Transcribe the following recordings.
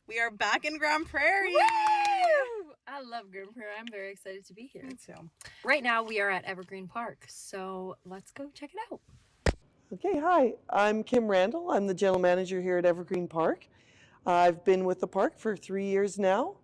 We are back in Grande Prairie. Woo! I love Grande Prairie. I'm very excited to be here. Me too. Right now we are at Evergreen Park, so let's go check it out. Okay, hi. I'm Kim Randall. I'm the general manager here at Evergreen Park. I've been with the park for 3 years now.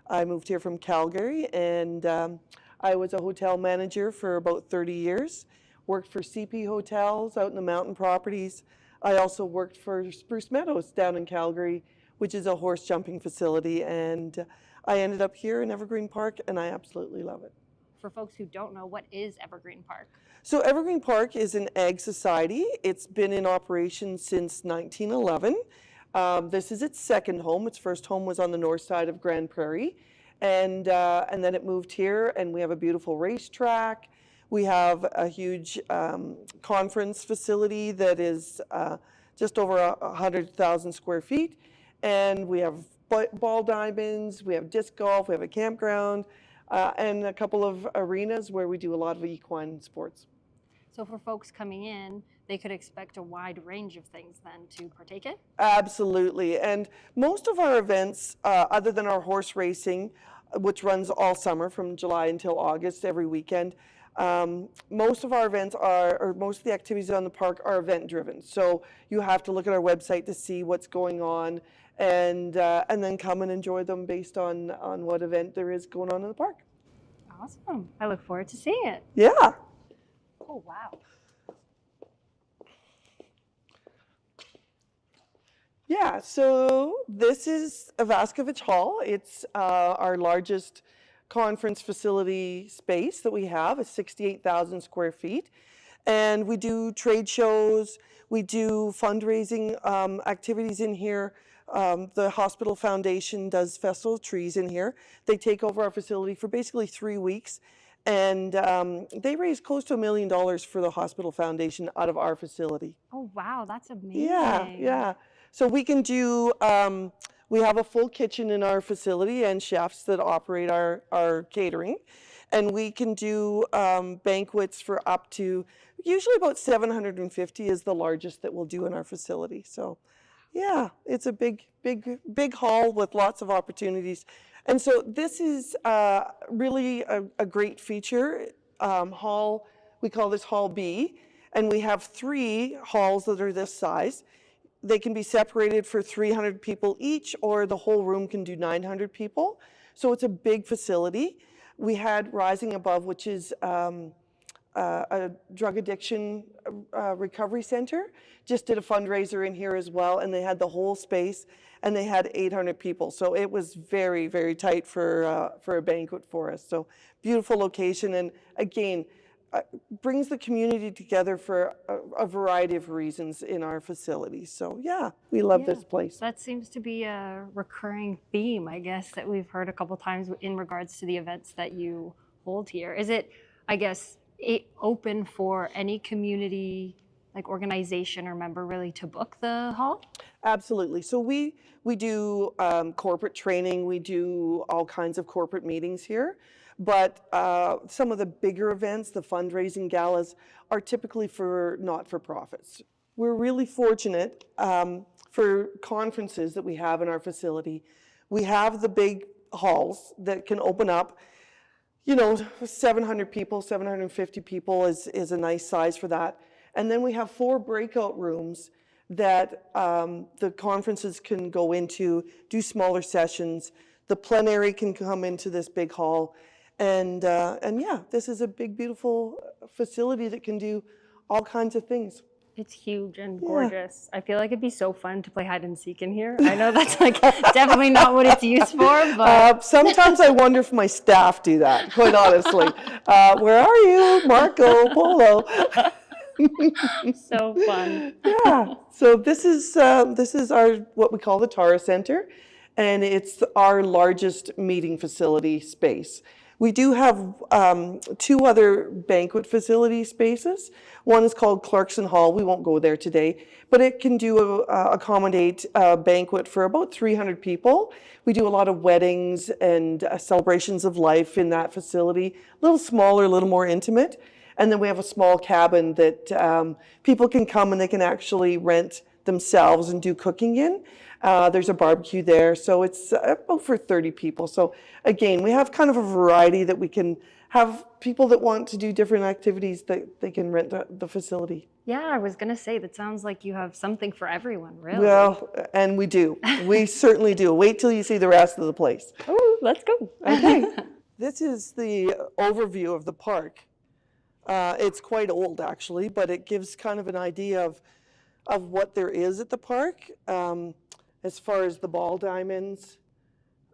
I moved here from Calgary, and I was a hotel manager for about 30 years. Worked for CP Hotels out in the mountain properties. I also worked for Spruce Meadows down in Calgary, which is a horse jumping facility, and I ended up here in Evergreen Park, and I absolutely love it. For folks who don't know, what is Evergreen Park? So Evergreen Park is an ag society. It's been in operation since 1911. This is its second home. Its first home was on the north side of Grande Prairie, and then it moved here, and we have a beautiful racetrack. We have a huge conference facility that is just over 100,000 square feet, and we have ball diamonds, we have disc golf, we have a campground, and a couple of arenas where we do a lot of equine sports. So for folks coming in, they could expect a wide range of things then to partake in? Absolutely, and most of our events, other than our horse racing, which runs all summer from July until August every weekend, most of our events or most of the activities on the park are event driven. So you have to look at our website to see what's going on, and then come and enjoy them based on what event there is going on in the park. Awesome. I look forward to seeing it. Yeah. Oh, wow. Yeah, so this is Avaskovich Hall. It's our largest conference facility space that we have. It's 68,000 square feet. And we do trade shows, we do fundraising activities in here. The Hospital Foundation does Festival of Trees in here. They take over our facility for basically 3 weeks. And they raise close to $1 million for the Hospital Foundation out of our facility. Oh, wow. That's amazing. Yeah. So we can do, we have a full kitchen in our facility and chefs that operate our catering. And we can do banquets for up to, usually about 750 is the largest that we'll do in our facility. So yeah, it's a big hall with lots of opportunities. And so this is really a great feature hall. We call this Hall B, and we have 3 halls that are this size. They can be separated for 300 people each, or the whole room can do 900 people. So it's a big facility. We had Rising Above, which is a drug addiction recovery center, just did a fundraiser in here as well, and they had the whole space, and they had 800 people. So it was very, very tight for a banquet for us. So beautiful location, and again, brings the community together for a variety of reasons in our facilities. So yeah, we love this place. That seems to be a recurring theme, I guess, that we've heard a couple times in regards to the events that you hold here. Is it, I guess, open for any community, like organization or member really to book the hall? Absolutely. So we do corporate training, we do all kinds of corporate meetings here, but some of the bigger events, the fundraising galas, are typically for not-for-profits. We're really fortunate for conferences that we have in our facility. We have the big halls that can open up. 700 people, 750 people is a nice size for that. And then we have 4 breakout rooms that the conferences can go into, do smaller sessions. The plenary can come into this big hall. And yeah, this is a big, beautiful facility that can do all kinds of things. It's huge and gorgeous. I feel like it'd be so fun to play hide and seek in here. I know that's definitely not what it's used for, but sometimes I wonder if my staff do that, quite honestly. Where are you, Marco Polo? So fun. Yeah. So this is our what we call the Tara Center, and it's our largest meeting facility space. We do have 2 other banquet facility spaces. One is called Clarkson Hall. We won't go there today, but it can accommodate a banquet for about 300 people. We do a lot of weddings and celebrations of life in that facility. A little smaller, a little more intimate. And then we have a small cabin that people can come and they can actually rent themselves and do cooking in. There's a barbecue there, so it's about for 30 people. So again, we have kind of a variety that we can have people that want to do different activities that they can rent the facility. Yeah, I was gonna say, that sounds like you have something for everyone, really. Well, and we do. We certainly do. Wait till you see the rest of the place. Oh, let's go. Okay. This is the overview of the park. It's quite old, actually, but it gives kind of an idea of what there is at the park, as far as the ball diamonds.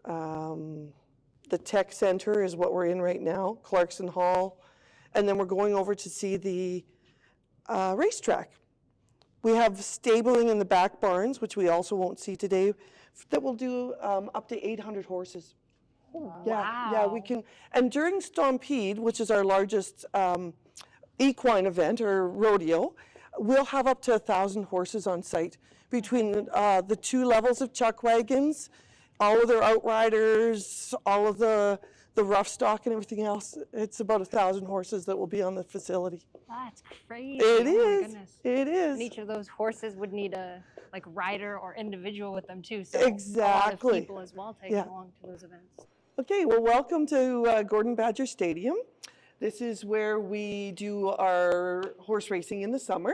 The tech center is what we're in right now, Clarkson Hall. And then we're going over to see the racetrack. We have stabling in the back barns, which we also won't see today, that will do up to 800 horses. Oh, Yeah, wow. yeah, we can. And during Stampede, which is our largest equine event or rodeo, we'll have up to 1,000 horses on site between the 2 levels of chuck wagons, all of their outriders, all of the rough stock and everything else. It's about 1,000 horses that will be on the facility. That's crazy. It Oh my is. goodness. It is. And each of those horses would need a rider or individual with them too. So Exactly. a lot of people as well taking Yeah. along to those events. Okay, well, welcome to Gordon Badger Stadium. This is where we do our horse racing in the summer.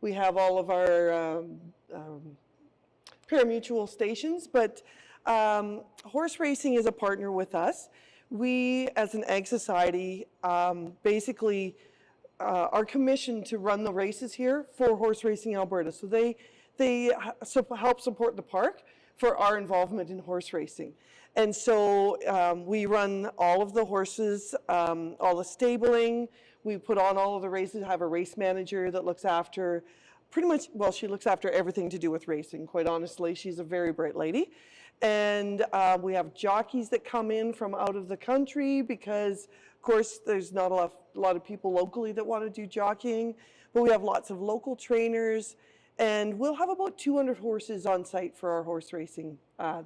We have all of our parimutuel stations, but horse racing is a partner with us. We, as an ag society, basically are commissioned to run the races here for Horse Racing Alberta. So they help support the park for our involvement in horse racing. And so we run all of the horses, all the stabling. We put on all of the races, have a race manager that looks after pretty much, well, she looks after everything to do with racing, quite honestly. She's a very bright lady. And we have jockeys that come in from out of the country because, of course, there's not a lot of people locally that want to do jockeying, but we have lots of local trainers, and we'll have about 200 horses on site for our horse racing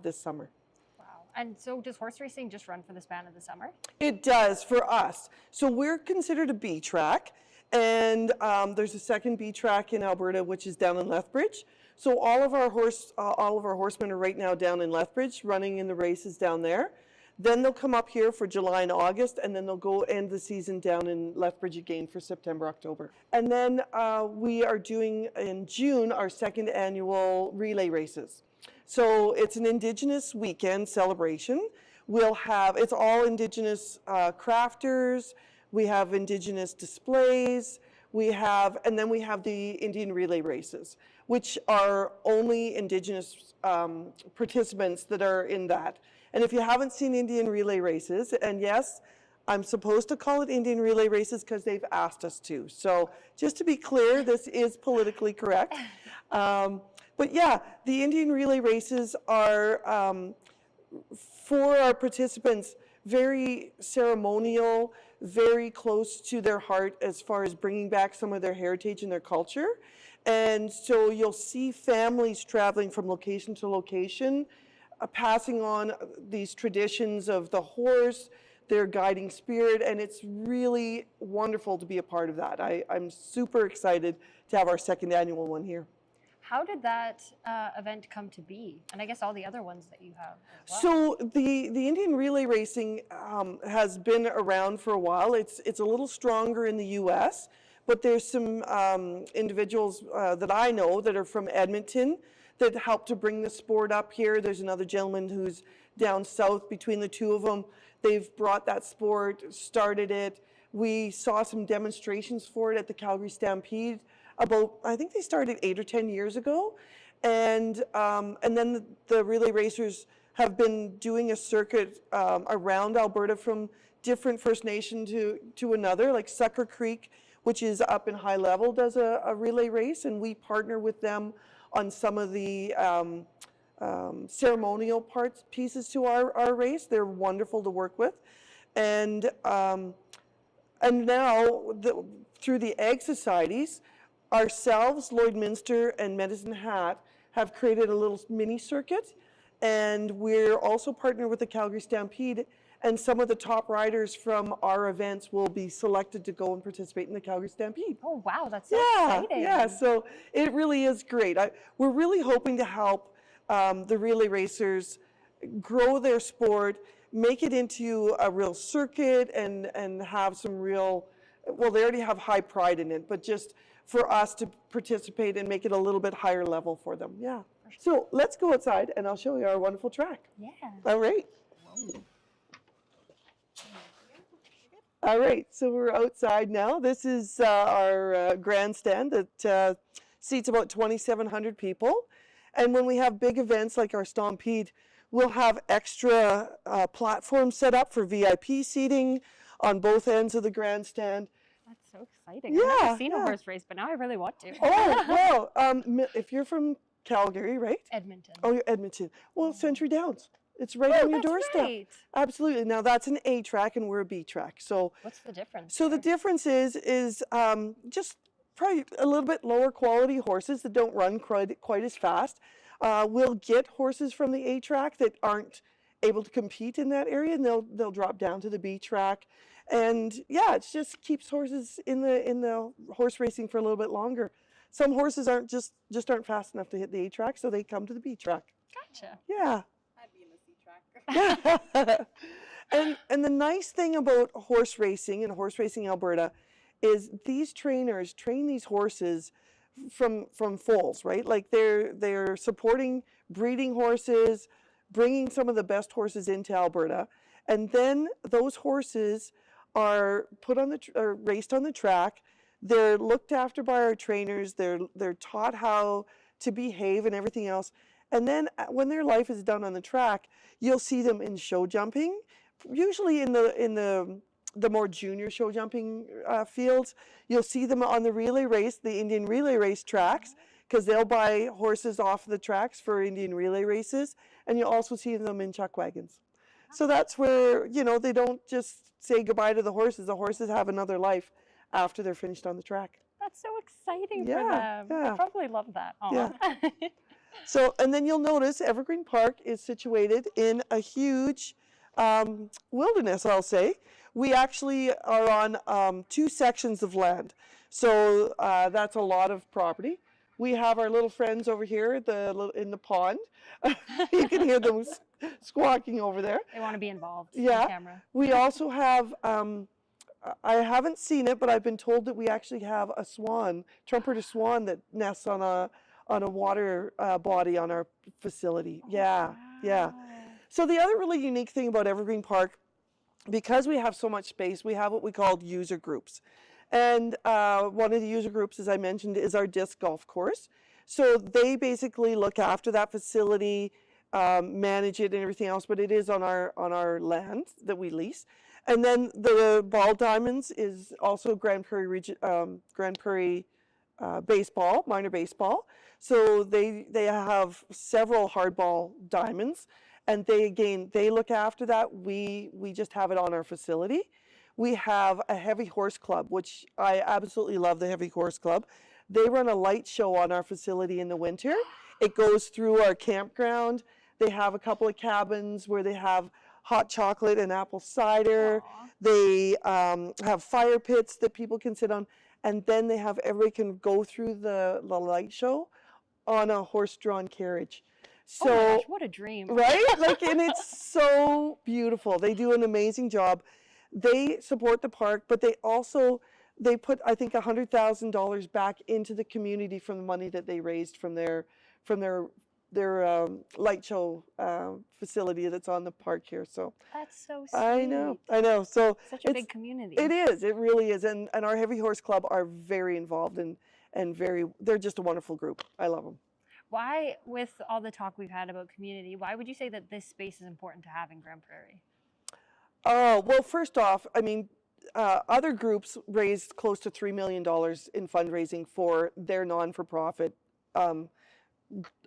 this summer. Wow. And so does horse racing just run for the span of the summer? It does for us. So we're considered a B track, and there's a second B track in Alberta, which is down in Lethbridge. So all of our horsemen are right now down in Lethbridge, running in the races down there. Then they'll come up here for July and August, and then they'll go end the season down in Lethbridge again for September, October. And then we are doing in June our second annual relay races. So it's an Indigenous weekend celebration. It's all Indigenous crafters. We have Indigenous displays. And then we have the Indian relay races, which are only Indigenous participants that are in that. And if you haven't seen Indian relay races, and yes, I'm supposed to call it Indian relay races because they've asked us to. So just to be clear, this is politically correct. But yeah, the Indian relay races are, for our participants, very ceremonial, very close to their heart as far as bringing back some of their heritage and their culture. And so you'll see families traveling from location to location, passing on these traditions of the horse, their guiding spirit, and it's really wonderful to be a part of that. I'm super excited to have our second annual one here. How did that event come to be? And I guess all the other ones that you have as well. So the Indian relay racing has been around for a while. It's a little stronger in the US, but there's some individuals that I know that are from Edmonton that helped to bring the sport up here. There's another gentleman who's down south. Between the two of them, they've brought that sport, started it. We saw some demonstrations for it at the Calgary Stampede I think they started 8 or 10 years ago. And then the relay racers have been doing a circuit around Alberta from different First Nation to another, like Sucker Creek, which is up in High Level, does a relay race, and we partner with them on some of the ceremonial pieces to our race. They're wonderful to work with. And now, through the ag societies, ourselves, Lloydminster and Medicine Hat, have created a little mini circuit, And we're also partnered with the Calgary Stampede, and some of the top riders from our events will be selected to go and participate in the Calgary Stampede. Oh, wow, that's so Yeah, exciting. yeah, so it really is great. We're really hoping to help the relay racers grow their sport, make it into a real circuit, and have some real, well, they already have high pride in it, but just for us to participate and make it a little bit higher level for them. Yeah. So let's go outside and I'll show you our wonderful track. Yeah. All right. All right, so we're outside now. This is our grandstand that seats about 2,700 people. And when we have big events like our Stampede, we'll have extra platforms set up for VIP seating on both ends of the grandstand. That's so exciting. Yeah, I've never seen a yeah. horse race, but now I really want to. Oh, well, if you're from Calgary, right? Edmonton. Oh, you're Edmonton. Well, Century Downs. It's right on your that's doorstep. right. Absolutely. Now that's an A track and we're a B track. So What's the difference? So the difference is just probably a little bit lower quality horses that don't run quite as fast. We'll get horses from the A track that aren't able to compete in that area, and they'll drop down to the B track. And yeah, it just keeps horses in the horse racing for a little bit longer. Some horses aren't just aren't fast enough to hit the A track, so they come to the B track. Gotcha. Yeah. I'd be in the C track. And the nice thing about horse racing and Horse Racing Alberta is these trainers train these horses from foals, right? Like they're supporting breeding horses, bringing some of the best horses into Alberta, and then those horses are put on or raced on the track. They're looked after by our trainers. They're taught how to behave and everything else. And then when their life is done on the track, you'll see them in show jumping, usually in the more junior show jumping fields. You'll see them on the relay race, the Indian relay race tracks, because they'll buy horses off the tracks for Indian relay races. And you'll also see them in chuck wagons. So that's where, they don't just say goodbye to the horses. The horses have another life after they're finished on the track. That's so exciting for Yeah, them. yeah. I probably love that. Aw. Yeah. So, and then you'll notice Evergreen Park is situated in a huge wilderness, I'll say. We actually are on 2 sections of land. So that's a lot of property. We have our little friends over here in the pond. You can hear them squawking over there. They want to be involved Yeah. on camera. We also have, I haven't seen it, but I've been told that we actually have a swan, trumpeter swan, that nests on a water body on our facility. Yeah, yeah. Wow. So the other really unique thing about Evergreen Park, because we have so much space, we have what we call user groups. And one of the user groups, as I mentioned, is our disc golf course. So they basically look after that facility, manage it and everything else, but it is on our land that we lease. And then the ball diamonds is also Grande Prairie baseball, minor baseball. So they have several hardball diamonds, and they look after that. We just have it on our facility. We have a heavy horse club, which I absolutely love, the heavy horse club. They run a light show on our facility in the winter. It goes through our campground. They have a couple of cabins where they have hot chocolate and apple cider. Aw. They have fire pits that people can sit on. And then everybody can go through the light show on a horse-drawn carriage. So, Oh my gosh, what a dream. right? And it's so beautiful. They do an amazing job. They support the park, but they put, I think, $100,000 back into the community from the money that they raised from their light show facility that's on the park here. So That's so sweet. I know. So Such a big community. it is. It really is. And our Heavy Horse Club are very involved and they're just a wonderful group. I love them. Why, with all the talk we've had about community, why would you say that this space is important to have in Grande Prairie? Oh, well, first off, I mean, other groups raised close to $3 million in fundraising for their non-for-profit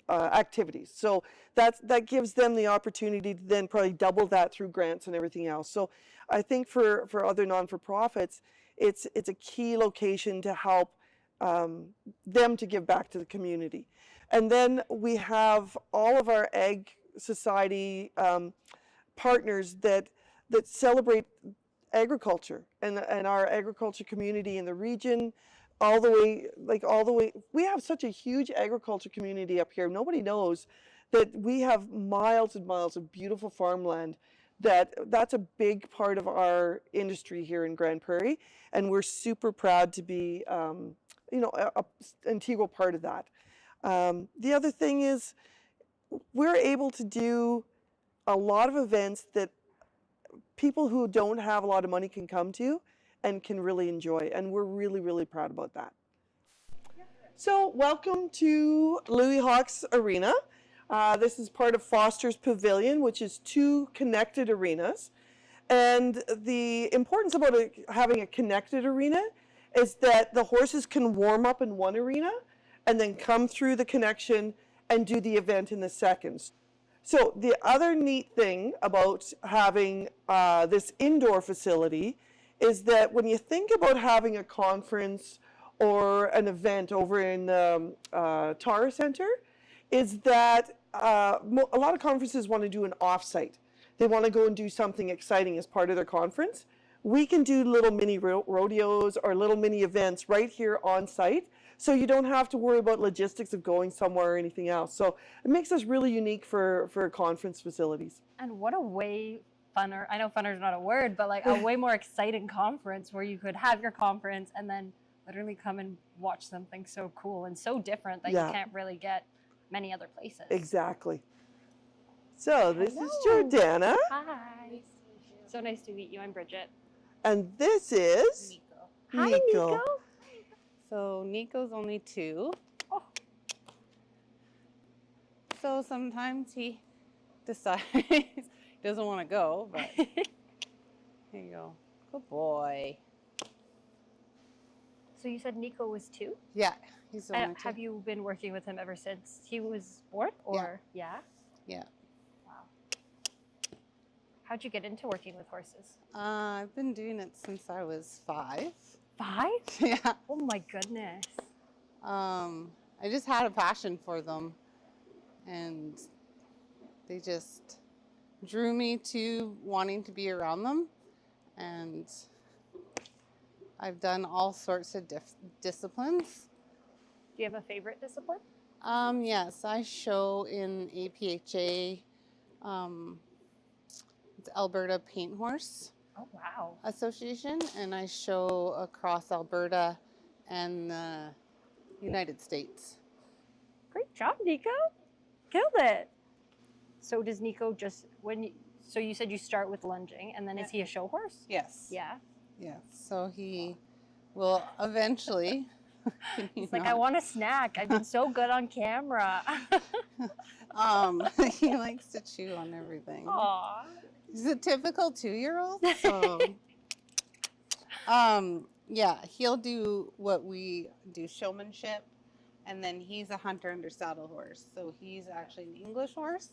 activities. So that gives them the opportunity to then probably double that through grants and everything else. So I think for other non-for-profits, it's a key location to help them to give back to the community. And then we have all of our ag society partners that celebrate agriculture and our agriculture community in the region, all the way. We have such a huge agriculture community up here. Nobody knows that we have miles and miles of beautiful farmland. That's a big part of our industry here in Grande Prairie, and we're super proud to be, an integral part of that. The other thing is, we're able to do a lot of events that people who don't have a lot of money can come to and can really enjoy, and we're really, really proud about that. So welcome to Louis Hawks Arena. This is part of Foster's Pavilion, which is 2 connected arenas. And the importance about having a connected arena is that the horses can warm up in one arena and then come through the connection and do the event in the second. So the other neat thing about having this indoor facility is that when you think about having a conference or an event over in the Tara Center, is that a lot of conferences want to do an off-site. They want to go and do something exciting as part of their conference. We can do little mini rodeos or little mini events right here on site, so you don't have to worry about logistics of going somewhere or anything else. So it makes us really unique for conference facilities. And what a way funner, I know funner is not a word, but like a way more exciting conference where you could have your conference and then literally come and watch something so cool and so different that you can't really get many other places. Exactly. So this is Jordana. Hi. So nice to meet you. I'm Bridget. And this is Nico. Hi, Nico. So Nico's only 2. Oh. So sometimes he decides he doesn't want to go, but here you go. Good boy. So you said Nico was 2? Yeah, he's only 2. Have you been working with him ever since he was born? Or yeah? Yeah. Wow. How'd you get into working with horses? I've been doing it since I was 5. 5? Yeah. Oh my goodness. I just had a passion for them, and they just drew me to wanting to be around them, and I've done all sorts of disciplines. Do you have a favorite discipline? Yes, I show in APHA, it's Alberta Paint Horse Oh wow. Association, and I show across Alberta and the United States. Great job, Nico. Killed it. So does Nico just so you said you start with lunging, and then is he a show horse? Yes. Yeah. Yes. So he will eventually. He's like, I want a snack. I've been so good on camera. He likes to chew on everything. Aww. He's a typical 2-year-old. So, yeah, he'll do what we do, showmanship, and then he's a hunter under saddle horse. So he's actually an English horse,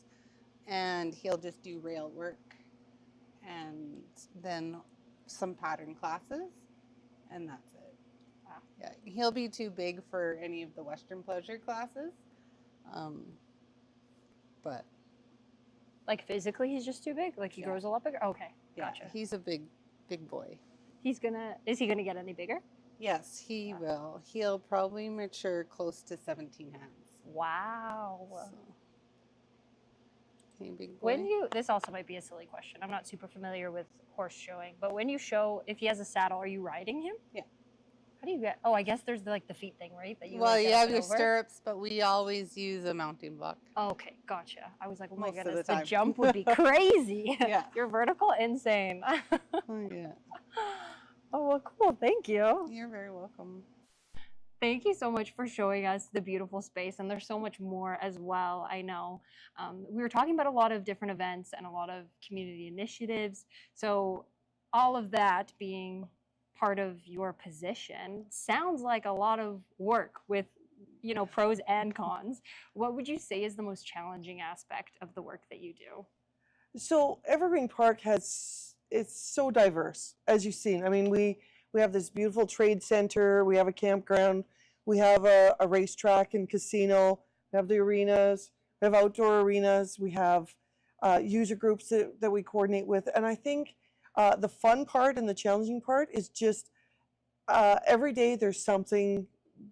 and he'll just do rail work, and then some pattern classes, and that's it. Wow. Yeah, he'll be too big for any of the Western pleasure classes, but Like physically, he's just too big. Like he grows a lot bigger. Okay, yeah, gotcha. he's a big boy. Is he gonna get any bigger? Yes, he will. He'll probably mature close to 17 hands. Wow. So, hey, big boy. This also might be a silly question. I'm not super familiar with horse showing, but when you show, if he has a saddle, are you riding him? Yeah. How do you get? Oh, I guess there's the feet thing, right? That Well, you have your over. stirrups, but we always use a mounting block. Oh, okay, gotcha. I was like, oh my Most of goodness, the the time. jump would be crazy. Yeah. You're vertical, insane. Oh, yeah. Oh, well, cool. Thank you. You're very welcome. Thank you so much for showing us the beautiful space, and there's so much more as well, I know. We were talking about a lot of different events and a lot of community initiatives, so all of that being part of your position sounds like a lot of work with, you know, pros and cons. What would you say is the most challenging aspect of the work that you do? So Evergreen Park it's so diverse, as you've seen. I mean, we have this beautiful trade center, we have a campground, we have a racetrack and casino, we have the arenas, We have outdoor arenas. We have user groups that we coordinate with. And I think the fun part and the challenging part is just every day there's something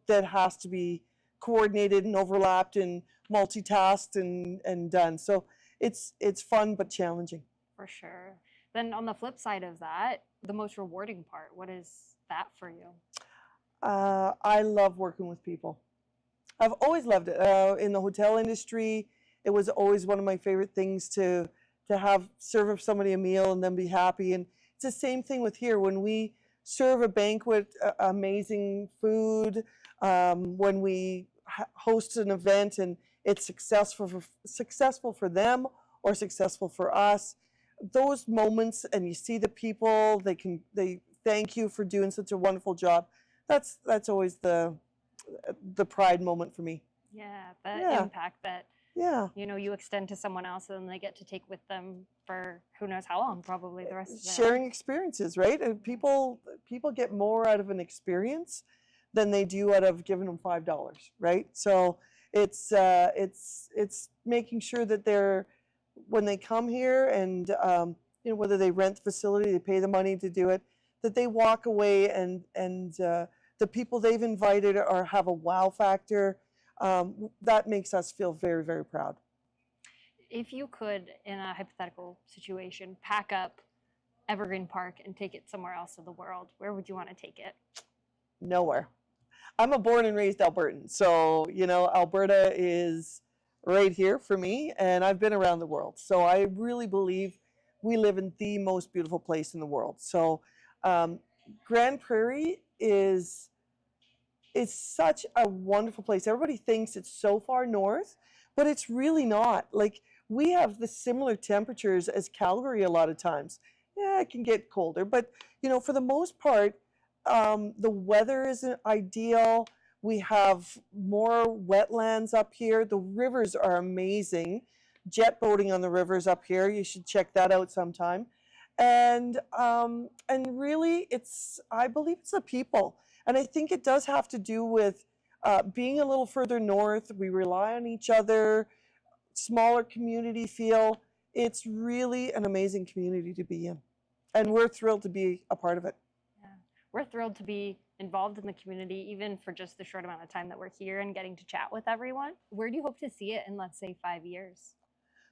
that has to be coordinated and overlapped and multitasked and done. So it's fun but challenging. For sure. Then on the flip side of that, the most rewarding part, what is that for you? I love working with people. I've always loved it. In the hotel industry, it was always one of my favorite things to have serve somebody a meal and then be happy. And it's the same thing with here. When we serve a banquet, amazing food, when we host an event and it's successful for them or successful for us, those moments, and you see the people, they thank you for doing such a wonderful job. That's always the pride moment for me. Yeah, the Yeah. impact that Yeah. you extend to someone else and they get to take with them for who knows how long, probably the rest of their life. Sharing experiences, right? And people get more out of an experience than they do out of giving them $5, right? So it's making sure that they're, when they come here and whether they rent the facility, they pay the money to do it, that they walk away and the people they've invited or have a wow factor. That makes us feel very, very proud. If you could, in a hypothetical situation, pack up Evergreen Park and take it somewhere else in the world, where would you want to take it? Nowhere. I'm a born and raised Albertan, so Alberta is right here for me, and I've been around the world. So I really believe we live in the most beautiful place in the world. So Grande Prairie is such a wonderful place. Everybody thinks it's so far north, but it's really not. Like, we have the similar temperatures as Calgary a lot of times. Yeah, it can get colder, but for the most part, the weather isn't ideal. We have more wetlands up here. The rivers are amazing. Jet boating on the rivers up here. You should check that out sometime. And really, I believe it's the people. And I think it does have to do with being a little further north. We rely on each other, smaller community feel. It's really an amazing community to be in. And we're thrilled to be a part of it. Yeah. We're thrilled to be involved in the community, even for just the short amount of time that we're here and getting to chat with everyone. Where do you hope to see it in, let's say, 5 years?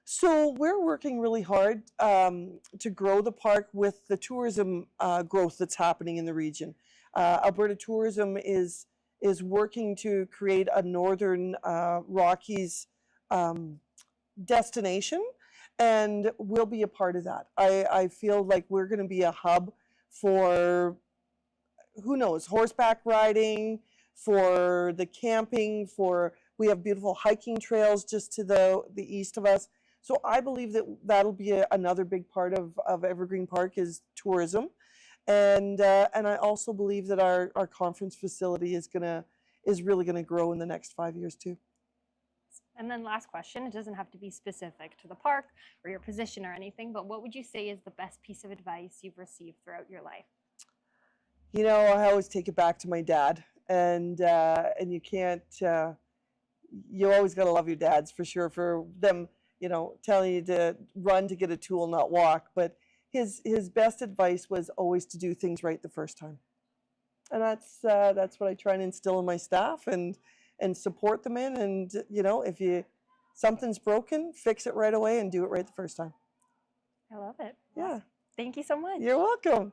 So we're working really hard to grow the park with the tourism growth that's happening in the region. Alberta Tourism is working to create a Northern Rockies destination, and we'll be a part of that. I feel like we're going to be a hub for, who knows, horseback riding, for the camping, we have beautiful hiking trails just to the east of us. So I believe that'll be another big part of Evergreen Park is tourism. And I also believe that our conference facility is really gonna grow in the next 5 years too. And then last question, it doesn't have to be specific to the park or your position or anything, but what would you say is the best piece of advice you've received throughout your life? I always take it back to my dad, and you can't, you always gotta love your dads for sure, for them, telling you to run to get a tool, not walk. But his best advice was always to do things right the first time. And that's what I try and instill in my staff and support them in. And, if something's broken, fix it right away and do it right the first time. I love it. Yeah. Thank you so much. You're welcome.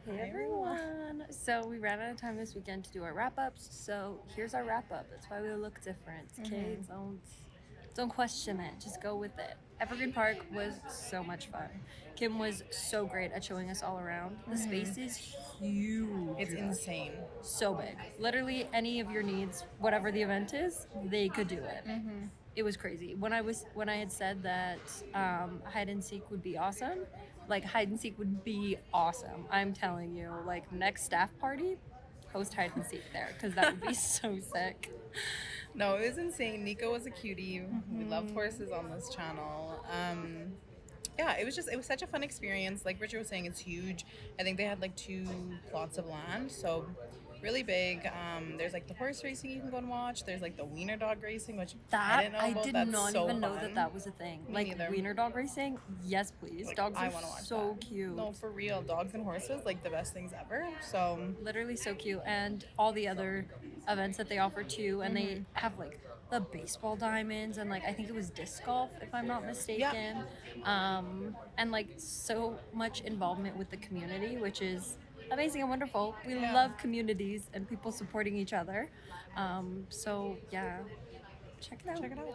Hey everyone! So we ran out of time this weekend to do our wrap-ups, so here's our wrap-up. That's why we look different, okay? Don't question it, just go with it. Evergreen Park was so much fun. Kim was so great at showing us all around. The space is huge. It's insane. So big. Literally any of your needs, whatever the event is, they could do it. It was crazy. When I had said that hide and seek would be awesome, hide and seek would be awesome. I'm telling you, next staff party, host hide and seek there, because that would be so sick. No, it was insane. Nico was a cutie. We love horses on this channel. Yeah, it was such a fun experience. Like Richard was saying, it's huge. I think they had 2 plots of land, so really big. There's like the horse racing you can go and watch. There's like the wiener dog racing, which I That didn't know I about. did That's not so even know fun. that that was a thing. Me Like neither. wiener dog racing, yes please. Like, Dogs I are want to watch so that. cute. No, for real. Dogs and horses, like the best things ever. So Literally so cute, and all the other events that they offer too, and they have like the baseball diamonds and like I think it was disc golf if I'm not mistaken. And like so much involvement with the community, which is amazing and wonderful. We Yeah. love communities and people supporting each other. So yeah, check it out. check it out.